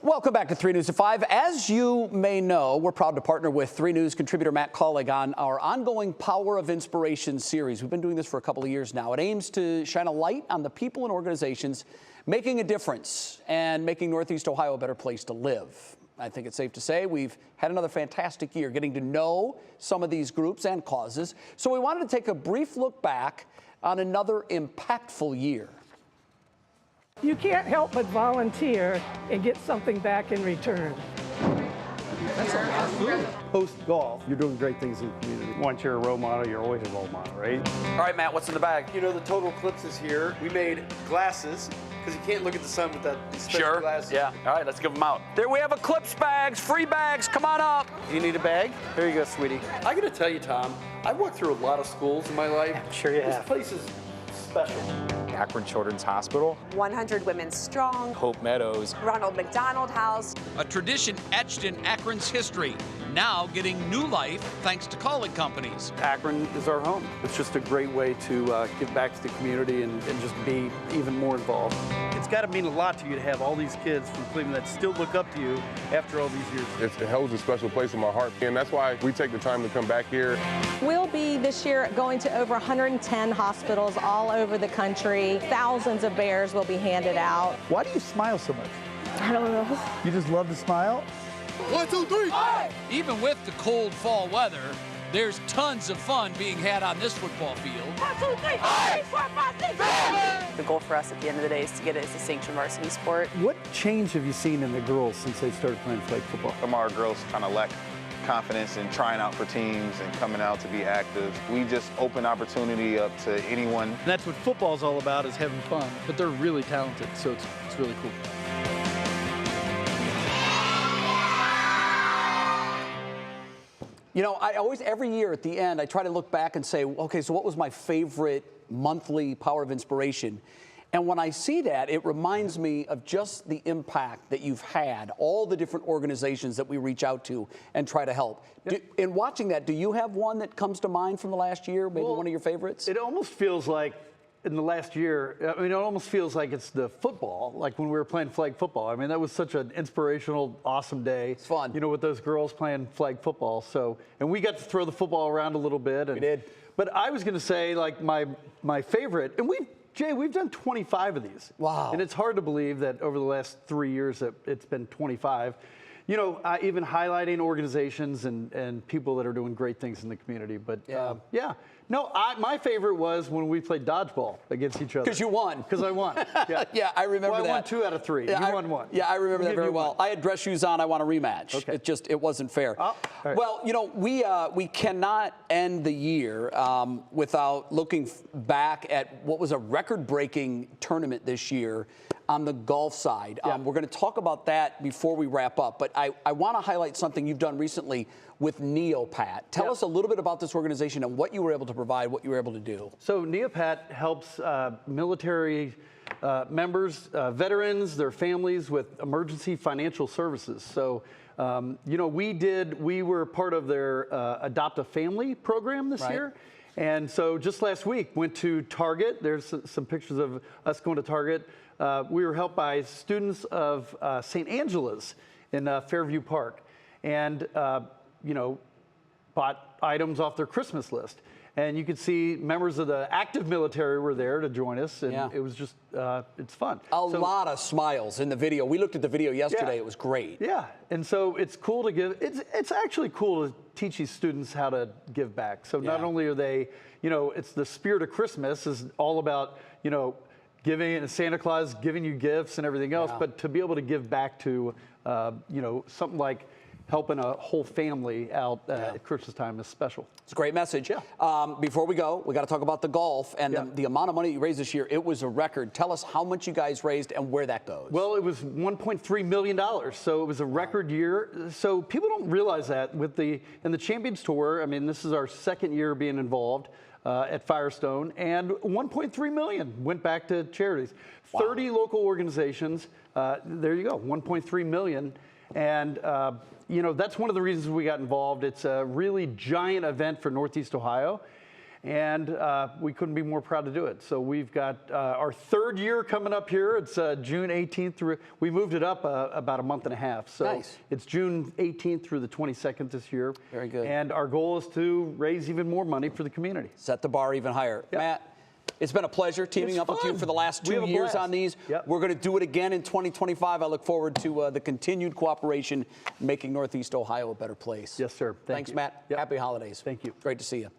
Welcome back to 3 News at 5. As you may know, we're proud to partner with 3 News contributor Matt Kaulig on our ongoing Power of Inspiration series. We've been doing this for a couple of years now. It aims to shine a light on the people and organizations making a difference and making Northeast Ohio a better place to live. I think it's safe to say we've had another fantastic year getting to know some of these groups and causes. So we wanted to take a brief look back on another impactful year. You can't help but volunteer and get something back in return. That's a lot of food. Post-golf, you're doing great things in the community. Once you're a role model, you're always a role model, right? All right, Matt, what's in the bag? You know, the total eclipse is here. We made glasses, because you can't look at the sun without these special glasses. Yeah. All right, let's give them out. There we have eclipse bags, free bags. Come on up. You need a bag? Here you go, sweetie. I got to tell you, Tom, I've walked through a lot of schools in my life. Sure you have. This place is special. Akron Children's Hospital, 100 Women Strong, Hope Meadows, Ronald McDonald House. A tradition etched in Akron's history, now getting new life thanks to Kaulig Companies. Akron is our home. It's just a great way to give back to the community and just be even more involved. It's got to mean a lot to you to have all these kids from Cleveland that still look up to you after all these years. It holds a special place in my heart, and that's why we take the time to come back here. We'll be this year going to over 110 hospitals all over the country. Thousands of bears will be handed out. Why do you smile so much? I don't know. You just love to smile? 1, 2, 3. Even with the cold fall weather, there's tons of fun being had on this football field. 1, 2, 3, 4, 5, 6. The goal for us at the end of the day is to get it as a sanctioned varsity sport. What change have you seen in the girls since they started playing flag football? some of our girls kind of lack confidence in trying out for teams and coming out to be active. We just open opportunity up to anyone. And that's what football's all about, is having fun. But they're really talented, so it's really cool. You know, I always, every year at the end, I try to look back and say, okay, so what was my favorite monthly Power of Inspiration? And when I see that, it reminds me of just the impact that you've had, all the different organizations that we reach out to and try to help. Yep. In watching that, do you have one that comes to mind from the last year, maybe one of your favorites? It almost feels like in the last year, I mean, it almost feels like it's the football, like when we were playing flag football. I mean, that was such an inspirational, awesome day. It's fun. You know, with those girls playing flag football. So, and we got to throw the football around a little bit. And, We did. But I was going to say, like, my favorite, and Jay, we've done 25 of these. Wow. And it's hard to believe that over the last 3 years that it's been 25. You know, even highlighting organizations and people that are doing great things in the community. But yeah. No, my favorite was when we played dodgeball against each other. Because you won. Because I won. Yeah, Yeah, I remember that. I won 2 out of 3. Yeah, You won 1. Yeah, I remember that very well. One. I had dress shoes on. I want a rematch. Okay. It wasn't fair. Oh, all right. Well, you know, we cannot end the year without looking back at what was a record-breaking tournament this year on the golf side. Yeah. We're going to talk about that before we wrap up, but I want to highlight something you've done recently with NEOPAT. Tell us a little bit about this organization and what you were able to provide, what you were able to do. So NEOPAT helps military members, veterans, their families with emergency financial services. So, you know, we were part of their Adopt a Family program this year. And so just last week, went to Target. There's some pictures of us going to Target. We were helped by students of St. Angela's in Fairview Park. And you know, bought items off their Christmas list. And you could see members of the active military were there to join us, and it was just, it's fun. A lot of smiles in the video. We looked at the video yesterday. It was great. Yeah, and so it's cool to give, it's actually cool to teach these students how to give back. So not only are they, you know, it's the spirit of Christmas is all about, you know, giving, and Santa Claus giving you gifts and everything else, but to be able to give back to, you know, something like helping a whole family out at Christmas time is special. It's a great message. Before we go, we got to talk about the golf and the amount of money you raised this year. It was a record. Tell us how much you guys raised and where that goes. Well, it was $1.3 million, so it was a record year. So people don't realize that with in the Champions Tour, I mean, this is our second year being involved at Firestone, and $1.3 million went back to charities. 30 local organizations. There you go, $1.3 million. And you know, that's one of the reasons we got involved. It's a really giant event for Northeast Ohio. And we couldn't be more proud to do it. So we've got our 3rd year coming up here. It's June 18th through, we moved it up about a month and a half. So nice. It's June 18th through the 22nd this year. Very good. And our goal is to raise even more money for the community. Set the bar even higher. Yep. Matt, it's been a pleasure teaming up with you for the last 2 years on these. Yep. We're going to do it again in 2025. I look forward to the continued cooperation, making Northeast Ohio a better place. Yes, sir. Thanks, you. Matt. Yep. Happy holidays. Thank you. Great to see you.